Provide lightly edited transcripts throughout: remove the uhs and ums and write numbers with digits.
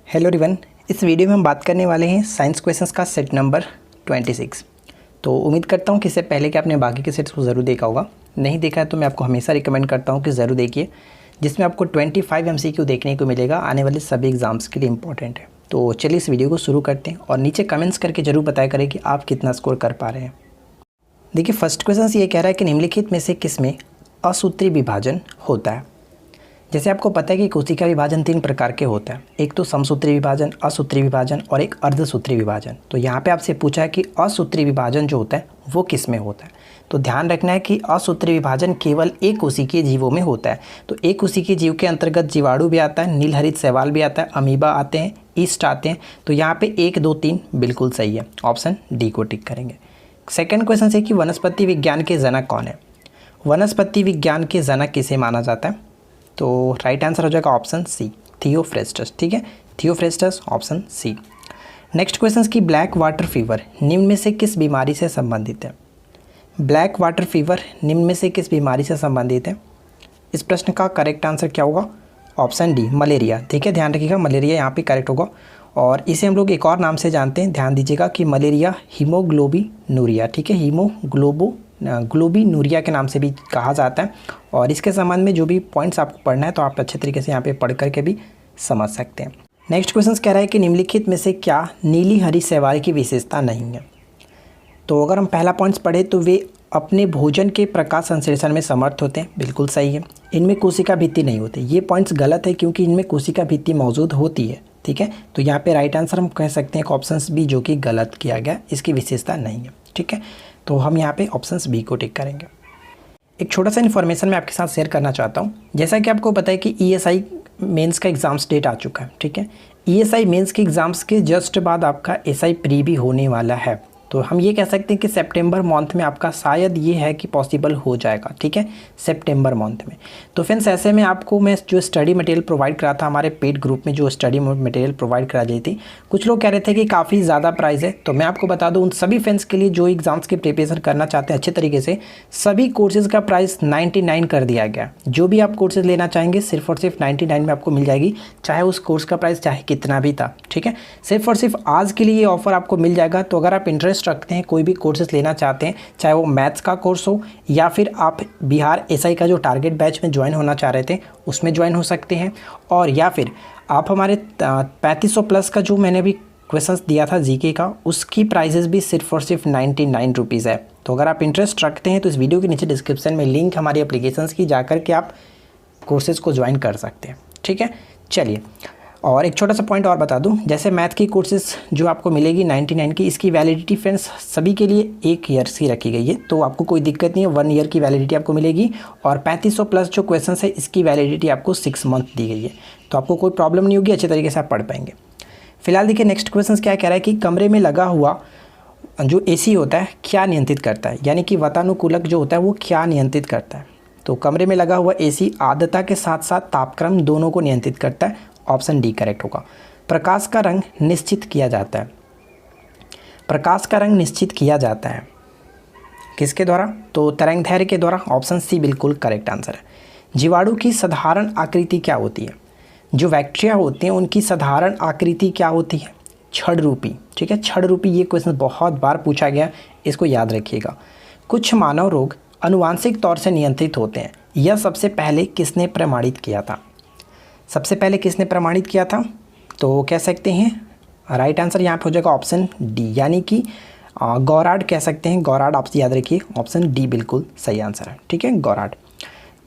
Hello everyone, इस video में हम बात करने वाले हैं साइंस क्वेश्चंस का सेट नंबर 26। तो उम्मीद करता हूं कि इससे पहले कि आपने बाकी के सेट्स को ज़रूर देखा होगा। नहीं देखा है तो मैं आपको हमेशा रिकमेंड करता हूं कि ज़रूर देखिए, जिसमें आपको 25 MCQ देखने को मिलेगा। आने वाले सभी एग्ज़ाम्स के लिए इंपॉर्टेंट है। तो चलिए इस वीडियो को शुरू करते हैं और नीचे कमेंट्स करके ज़रूर बताया करें कि आप कितना स्कोर कर पा रहे हैं। देखिए, फर्स्ट क्वेश्चन ये कह रहा है कि निम्नलिखित में से किस में असूत्री विभाजन होता है। जैसे आपको पता है कि कोशिका विभाजन 3 प्रकार के होता है, एक तो समसूत्री विभाजन, असूत्री विभाजन और एक अर्धसूत्री विभाजन। तो यहाँ पे आपसे पूछा है कि असूत्री विभाजन जो होता है वो किस में होता है। तो ध्यान रखना है कि असूत्री विभाजन केवल एक कोशिकीय जीवों में होता है। तो एक कोशिकीय जीव के अंतर्गत जीवाणु भी आता है, नीलहरित शैवाल भी आता है, अमीबा आते हैं, ईस्ट आते हैं। तो यहाँ पे 1, 2, 3 बिल्कुल सही है, ऑप्शन डी को टिक करेंगे। सेकेंड क्वेश्चन है कि वनस्पति विज्ञान के जनक कौन है। वनस्पति विज्ञान के जनक किसे माना जाता है। तो राइट आंसर हो जाएगा ऑप्शन सी, थियोफ्रेस्टस। ठीक है, Theophrastus option C. Next question की ब्लैक वाटर फीवर निम्न में से किस बीमारी से संबंधित है। ब्लैक वाटर फीवर निम्न में से किस बीमारी से संबंधित है। इस प्रश्न का करेक्ट आंसर क्या होगा, ऑप्शन डी, मलेरिया। ठीक है, ध्यान रखिएगा, मलेरिया यहाँ पे करेक्ट होगा। और इसे हम लोग एक और नाम से जानते हैं, ध्यान दीजिएगा कि मलेरिया हीमोग्लोबिनूरिया। ठीक है, ग्लोबिनूरिया के नाम से भी कहा जाता है। और इसके संबंध में जो भी पॉइंट्स आपको पढ़ना है तो आप अच्छे तरीके से यहाँ पे पढ़ करके भी समझ सकते हैं। नेक्स्ट क्वेश्चन कह रहा है कि निम्नलिखित में से क्या नीली हरी शैवाल की विशेषता नहीं है। तो अगर हम पहला पॉइंट्स पढ़े तो वे अपने भोजन के प्रकाश संश्लेषण में समर्थ होते हैं, बिल्कुल सही है। इनमें कोशिका भित्ति नहीं होती, ये पॉइंट्स गलत है क्योंकि इनमें कोशिका भित्ति मौजूद होती है। ठीक है, तो यहाँ पे राइट आंसर हम कह सकते हैं ऑप्शन बी, जो कि गलत किया गया, इसकी विशेषता नहीं है। ठीक है, तो हम यहाँ पे ऑप्शन बी को टिक करेंगे। एक छोटा सा इन्फॉर्मेशन मैं आपके साथ शेयर करना चाहता हूँ। जैसा कि आपको पता है कि ESI मेंस का एग्ज़ाम्स डेट आ चुका है। ठीक है, ESI मेंस के एग्ज़ाम्स के जस्ट बाद आपका SI प्री भी होने वाला है। तो हम ये कह सकते हैं कि सितंबर मंथ में आपका शायद ये है कि पॉसिबल हो जाएगा। ठीक है, सितंबर मंथ में। तो फ्रेंड्स, ऐसे में आपको मैं जो स्टडी मटेरियल प्रोवाइड करा था, हमारे पेड ग्रुप में जो स्टडी मटेरियल प्रोवाइड करा दी थी, कुछ लोग कह रहे थे कि काफ़ी ज़्यादा प्राइस है। तो मैं आपको बता दूं, उन सभी फ्रेंड्स के लिए जो एग्ज़ाम्स की प्रिपरेशन करना चाहते हैं अच्छे तरीके से, सभी कोर्सेज़ का प्राइस 99 कर दिया गया। जो भी आप कोर्सेज़ लेना चाहेंगे सिर्फ और सिर्फ 99 में आपको मिल जाएगी, चाहे उस कोर्स का प्राइस चाहे कितना भी था। ठीक है, सिर्फ और सिर्फ आज के लिए ये ऑफर आपको मिल जाएगा। तो अगर आप इंटरेस्ट रखते हैं, कोई भी कोर्सेज लेना चाहते हैं, चाहे वो मैथ्स का कोर्स हो या फिर आप बिहार SI का जो टारगेट बैच में ज्वाइन होना चाह रहे थे उसमें ज्वाइन हो सकते हैं, और या फिर आप हमारे 3500 प्लस का जो मैंने भी क्वेश्चंस दिया था GK का, उसकी प्राइसेस भी सिर्फ और सिर्फ 99 रुपीज़ है। तो अगर आप इंटरेस्ट रखते हैं तो इस वीडियो के नीचे डिस्क्रिप्शन में लिंक हमारी एप्लीकेशंस की जाकर के आप कोर्सेज़ को ज्वाइन कर सकते हैं। ठीक है, चलिए, और एक छोटा सा पॉइंट और बता दूं, जैसे मैथ की कोर्सेज जो आपको मिलेगी 99 की, इसकी वैलिडिटी फ्रेंड्स सभी के लिए 1 ईयर की रखी गई है। तो आपको कोई दिक्कत नहीं है, 1 ईयर की वैलिडिटी आपको मिलेगी। और 3500 प्लस जो क्वेश्चन है इसकी वैलिडिटी आपको 6 मंथ दी गई है। तो आपको कोई प्रॉब्लम नहीं होगी, अच्छे तरीके से आप पढ़ पाएंगे। फिलहाल देखिए, नेक्स्ट क्वेश्चन क्या कह रहा है कि कमरे में लगा हुआ जो AC होता है क्या नियंत्रित करता है, यानी कि वातानुकूलक जो होता है वो क्या नियंत्रित करता है। तो कमरे में लगा हुआ AC आर्द्रता के साथ साथ तापक्रम दोनों को नियंत्रित करता है, ऑप्शन डी करेक्ट होगा। प्रकाश का रंग निश्चित किया जाता है, प्रकाश का रंग निश्चित किया जाता है किसके द्वारा, तो तरंगदैर्घ्य के द्वारा, ऑप्शन सी बिल्कुल करेक्ट आंसर है। जीवाणु की साधारण आकृति क्या होती है। जो बैक्टीरिया होते हैं उनकी साधारण आकृति क्या होती है, छड़ रूपी। ठीक है, छड़ रूपी, ये क्वेश्चन बहुत बार पूछा गया, इसको याद रखिएगा। कुछ मानव रोग अनुवांशिक तौर से नियंत्रित होते हैं, यह सबसे पहले किसने प्रमाणित किया था। सबसे पहले किसने प्रमाणित किया था, तो कह सकते हैं राइट आंसर यहाँ पे हो जाएगा ऑप्शन डी, यानी कि गौराड कह सकते हैं। गौराड आप याद रखिए, ऑप्शन डी बिल्कुल सही आंसर है। ठीक है, गौराड।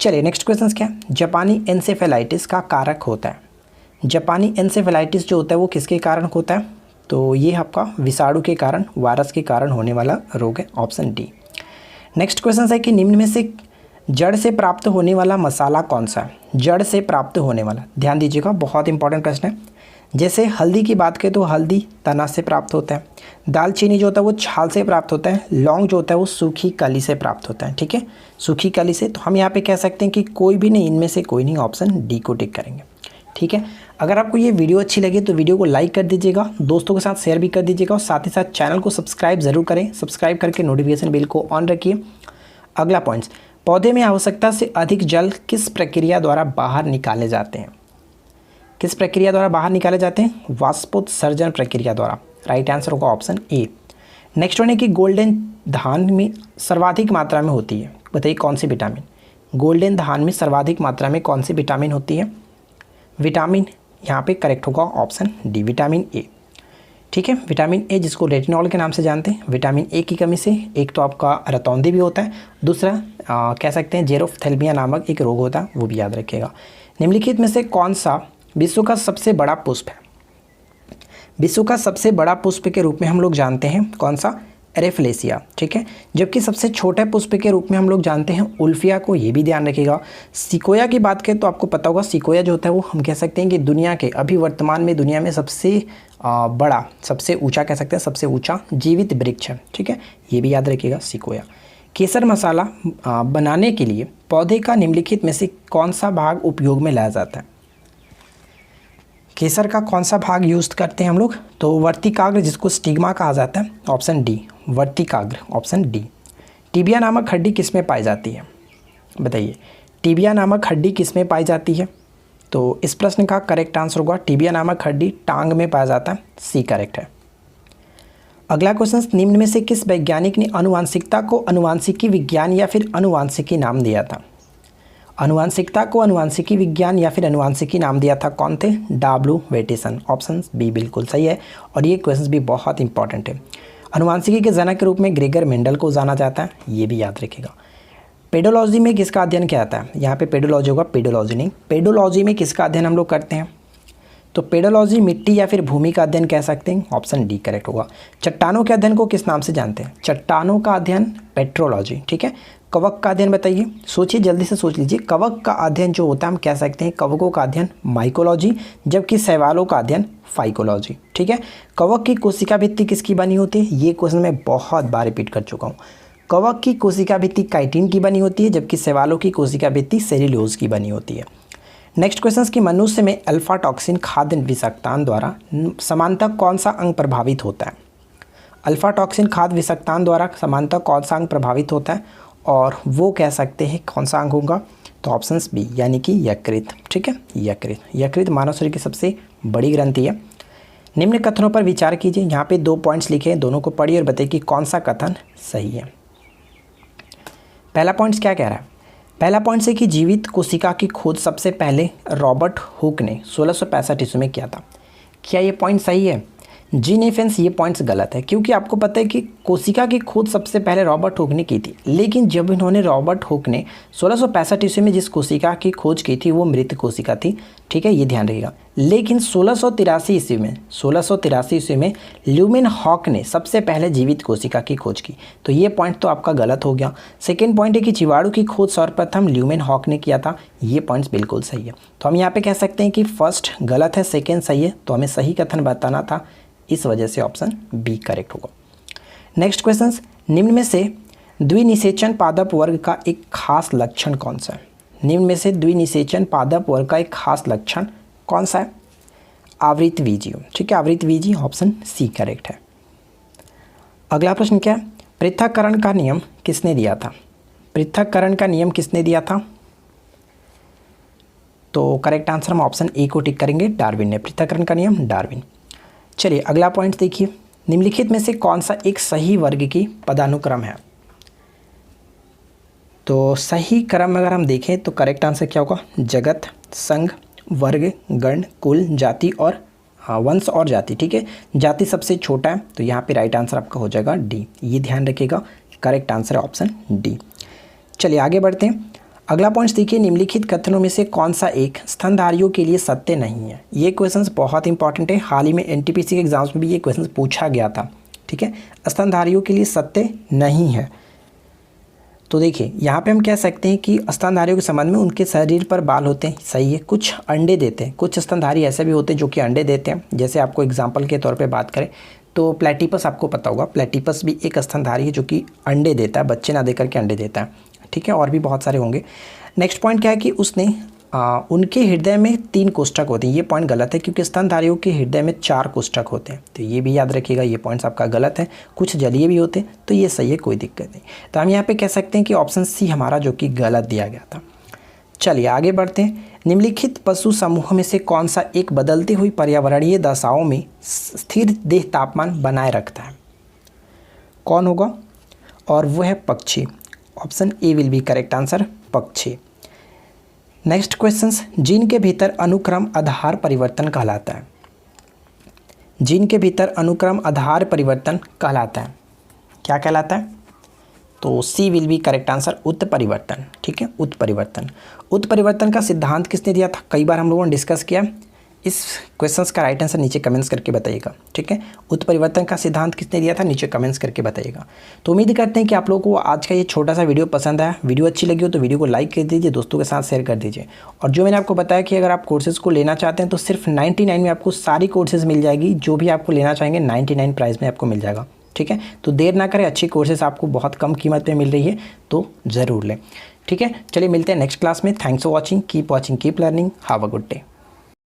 चलिए, नेक्स्ट क्वेश्चन क्या है, जापानी एन्सेफेलाइटिस का कारक होता है। जापानी एन्सेफेलाइटिस जो होता है वो किसके कारण होता है, तो ये आपका विषाणु के कारण, वायरस के कारण होने वाला रोग है, ऑप्शन डी। नेक्स्ट क्वेश्चन है कि निम्न में से जड़ से प्राप्त होने वाला मसाला कौन सा है। जड़ से प्राप्त होने वाला, ध्यान दीजिएगा, बहुत इंपॉर्टेंट प्रश्न है। जैसे हल्दी की बात करें तो हल्दी तना से प्राप्त होता है, दालचीनी जो होता है वो छाल से प्राप्त होता है, लौंग जो होता है वो सूखी कली से प्राप्त होता है। ठीक है, सूखी कली से। तो हम यहाँ पे कह सकते हैं कि कोई भी नहीं, इनमें से कोई नहीं, ऑप्शन डी को टिक करेंगे। ठीक है, अगर आपको ये वीडियो अच्छी लगे तो वीडियो को लाइक कर दीजिएगा, दोस्तों के साथ शेयर भी कर दीजिएगा, और साथ ही साथ चैनल को सब्सक्राइब ज़रूर करें। सब्सक्राइब करके नोटिफिकेशन बिल को ऑन रखिए। अगला पॉइंट्स, पौधे में आवश्यकता से अधिक जल किस प्रक्रिया द्वारा बाहर निकाले जाते हैं। किस प्रक्रिया द्वारा बाहर निकाले जाते हैं? वाष्पोत्सर्जन प्रक्रिया द्वारा। राइट आंसर होगा ऑप्शन ए। नेक्स्ट वन है कि गोल्डन धान में सर्वाधिक मात्रा में होती है, बताइए कौन सी विटामिन? गोल्डन धान में सर्वाधिक मात्रा में कौन सी विटामिन होती है? विटामिन यहाँ पे करेक्ट होगा ऑप्शन डी, विटामिन ए। ठीक है, विटामिन ए जिसको रेटिनॉल के नाम से जानते हैं। विटामिन ए की कमी से एक तो आपका रतौंधी भी होता है, दूसरा कह सकते हैं जेरोफ्थेल्मिया नामक एक रोग होता है, वो भी याद रखिएगा। निम्नलिखित में से कौन सा विश्व का सबसे बड़ा पुष्प है? विश्व का सबसे बड़ा पुष्प के रूप में हम लोग जानते हैं कौन सा? एरेफ्लेसिया। ठीक है, जबकि सबसे छोटे पुष्प के रूप में हम लोग जानते हैं उल्फिया को, ये भी ध्यान रखिएगा। सिकोया की बात करें तो आपको पता होगा सिकोया जो होता है वो हम कह सकते हैं कि दुनिया के अभी वर्तमान में दुनिया में सबसे बड़ा, सबसे ऊंचा कह सकते हैं, सबसे ऊंचा जीवित वृक्ष है। ठीक है, ये भी याद रखिएगा सिकोया। केसर मसाला बनाने के लिए पौधे का निम्नलिखित में से कौन सा भाग उपयोग में लाया जाता है? केसर का कौन सा भाग यूज़ करते हैं हम लोग? तो वर्तिकाग्र जिसको स्टिग्मा कहा जाता है, ऑप्शन डी, वर्तिकाग्र, ऑप्शन डी। टिबिया नामक हड्डी किस में पाई जाती है? बताइए, टिबिया नामक हड्डी किस में पाई जाती है? तो इस प्रश्न का करेक्ट आंसर होगा टिबिया नामक हड्डी टांग में पाया जाता है, सी करेक्ट है। अगला क्वेश्चन, निम्न में से किस वैज्ञानिक ने आनुवांशिकता को आनुवांशिकी विज्ञान या फिर आनुवांशिकी नाम दिया था? आनुवांशिकता को आनुवांशिकी विज्ञान या फिर आनुवांशिकी नाम दिया था, कौन थे? डब्ल्यू वेटेसन, ऑप्शन बी बिल्कुल सही है। और ये क्वेश्चन भी बहुत इंपॉर्टेंट है। आनुवांशिकी के जनक के रूप में ग्रेगर मेंडल को जाना जाता है, ये भी याद रखिएगा। पेडोलॉजी में किसका अध्ययन किया जाता है? यहाँ पे पेडोलॉजी होगा, पेडोलॉजी नहीं। पेडोलॉजी में किसका अध्ययन हम लोग करते हैं? तो पेडोलॉजी मिट्टी या फिर भूमि का अध्ययन कह सकते हैं, ऑप्शन डी करेक्ट होगा। चट्टानों के अध्ययन को किस नाम से जानते हैं? चट्टानों का अध्ययन पेट्रोलॉजी। ठीक है, कवक का अध्ययन बताइए, सोचिए जल्दी से सोच लीजिए। कवक का अध्ययन जो होता है हम कह सकते हैं कवकों का अध्ययन माइकोलॉजी, जबकि शैवालों का अध्ययन फाइकोलॉजी। ठीक है, कवक की कोशिका भित्ति किसकी बनी होती है? ये क्वेश्चन मैं बहुत बार रिपीट कर चुका हूँ। कवक की कोशिका भित्ति काइटिन की बनी होती है, जबकि शैवालों की कोशिका भित्ति सेल्यूलोज की बनी होती है। नेक्स्ट क्वेश्चन कि मनुष्य में अल्फा टॉक्सिन खाद्य विषाक्तान द्वारा समानतः कौन सा अंग प्रभावित होता है? अल्फा टॉक्सिन खाद्य विषाक्तान द्वारा समानतः कौन सा अंग प्रभावित होता है? और वो कह सकते हैं कौन सा अंग होगा? तो ऑप्शंस बी यानी कि यकृत। ठीक है, यकृत। यकृत मानव शरीर की सबसे बड़ी ग्रंथि है। निम्न कथनों पर विचार कीजिए। यहाँ पे 2 पॉइंट्स लिखे हैं, दोनों को पढ़िए और बताइए कि कौन सा कथन सही है। पहला पॉइंट्स क्या कह रहा है? पहला पॉइंट है कि जीवित कोशिका की खोज सबसे पहले रॉबर्ट हुक ने 1665 ईस्वी में किया था। क्या ये पॉइंट सही है? जी नहीं फ्रेंड्स, ये पॉइंट्स गलत है, क्योंकि आपको पता है कि कोशिका की खोज सबसे पहले रॉबर्ट हुक ने की थी। लेकिन जब इन्होंने रॉबर्ट हुक ने 1665 ईस्वी में जिस कोशिका की खोज की थी वो मृत कोशिका थी। ठीक है, ये ध्यान रखिएगा। लेकिन 1683 ईस्वी में ल्यूमेन हॉक ने सबसे पहले जीवित कोशिका की खोज की। तो ये पॉइंट तो आपका गलत हो गया। सेकेंड पॉइंट है कि जीवाणु की खोज सर्वप्रथम ल्यूमेन हॉक ने किया था। ये पॉइंट्स बिल्कुल सही है। तो हम यहाँ पे कह सकते हैं कि फर्स्ट गलत है, सेकेंड सही है। तो हमें सही कथन बताना था, इस वजह से ऑप्शन बी करेक्ट होगा। नेक्स्ट क्वेश्चन, निम्न में से द्विनिषेचन पादप वर्ग का एक खास लक्षण कौन सा है? निम्न में से द्विनिषेचन पादप वर्ग का एक खास लक्षण कौन सा है? आवृतबीजी। ठीक है, आवृतबीजी, ऑप्शन सी करेक्ट है। अगला प्रश्न क्या है? पृथक्करण का नियम किसने दिया था? पृथक्करण का नियम किसने दिया था? तो करेक्ट आंसर हम ऑप्शन ए को टिक करेंगे, डार्विन ने। पृथक्करण का नियम डार्विन। चलिए अगला पॉइंट देखिए, निम्नलिखित में से कौन सा एक सही वर्ग की पदानुक्रम है? तो सही क्रम अगर हम देखें तो करेक्ट आंसर क्या होगा? जगत, संघ, वर्ग, गण, कुल, जाति और वंश और जाति। ठीक है, जाति सबसे छोटा है, तो यहाँ पे राइट आंसर आपका हो जाएगा डी। ये ध्यान रखिएगा, करेक्ट आंसर है ऑप्शन डी। चलिए आगे बढ़ते हैं। अगला पॉइंट देखिए, निम्नलिखित कथनों में से कौन सा एक स्तनधारियों के लिए सत्य नहीं है? ये क्वेश्चंस बहुत इंपॉर्टेंट है। हाल ही में एनटीपीसी के एग्जाम्स में भी ये क्वेश्चंस पूछा गया था। ठीक है, स्तनधारियों के लिए सत्य नहीं है। तो देखिए यहाँ पे हम कह सकते हैं कि स्तनधारियों के संबंध में उनके शरीर पर बाल होते हैं, सही है। कुछ अंडे देते हैं, कुछ स्तनधारी ऐसे भी होते हैं जो कि अंडे देते हैं। जैसे आपको एग्जाम्पल के तौर पर बात करें तो प्लेटिपस, आपको पता होगा प्लेटिपस भी एक स्तनधारी है जो कि अंडे देता है, बच्चे ना देकर के अंडे देता है। ठीक है, और भी बहुत सारे होंगे। नेक्स्ट पॉइंट क्या है कि उसने उनके हृदय में 3 कोष्ठक होते हैं। ये पॉइंट गलत है, क्योंकि स्तनधारियों के हृदय में 4 कोष्ठक होते हैं। तो ये भी याद रखिएगा, ये पॉइंट्स आपका गलत है। कुछ जलीय भी होते हैं, तो ये सही है, कोई दिक्कत नहीं। तो हम यहाँ पे कह सकते हैं कि ऑप्शन सी हमारा जो कि गलत दिया गया था। चलिए आगे बढ़ते हैं। निम्नलिखित पशु समूह में से कौन सा एक बदलती हुई पर्यावरणीय दशाओं में स्थिर देह तापमान बनाए रखता है? कौन होगा? और वो है पक्षी। Option A will be correct answer, पक्षी। नेक्स्ट क्वेश्चंस, जीन के भीतर अनुक्रम आधार परिवर्तन कहलाता है। जीन के भीतर अनुक्रम आधार परिवर्तन कहलाता है, क्या कहलाता है? तो सी विल बी करेक्ट आंसर, उत्परिवर्तन। ठीक है, उत्परिवर्तन। उत्परिवर्तन का सिद्धांत किसने दिया था? कई बार हम लोगों ने डिस्कस किया। इस क्वेश्चंस का राइट आंसर नीचे कमेंट्स करके बताइएगा। ठीक है, उत्परिवर्तन का सिद्धांत किसने दिया था? नीचे कमेंट्स करके बताइएगा। तो उम्मीद करते हैं कि आप लोगों को आज का ये छोटा सा वीडियो पसंद आया। वीडियो अच्छी लगी हो तो वीडियो को लाइक कर दीजिए, दोस्तों के साथ शेयर कर दीजिए। और जो मैंने आपको बताया कि अगर आप कोर्सेज़ को लेना चाहते हैं तो सिर्फ 99 में आपको सारी कोर्सेज़ मिल जाएगी। जो भी आपको लेना चाहेंगे 99 प्राइस में आपको मिल जाएगा। ठीक है, तो देर ना करें, अच्छी कोर्सेज़ आपको बहुत कम कीमत में मिल रही है तो ज़रूर लें। ठीक है, चलिए मिलते हैं नेक्स्ट क्लास में। Thanks for watching, keep learning, have a good day.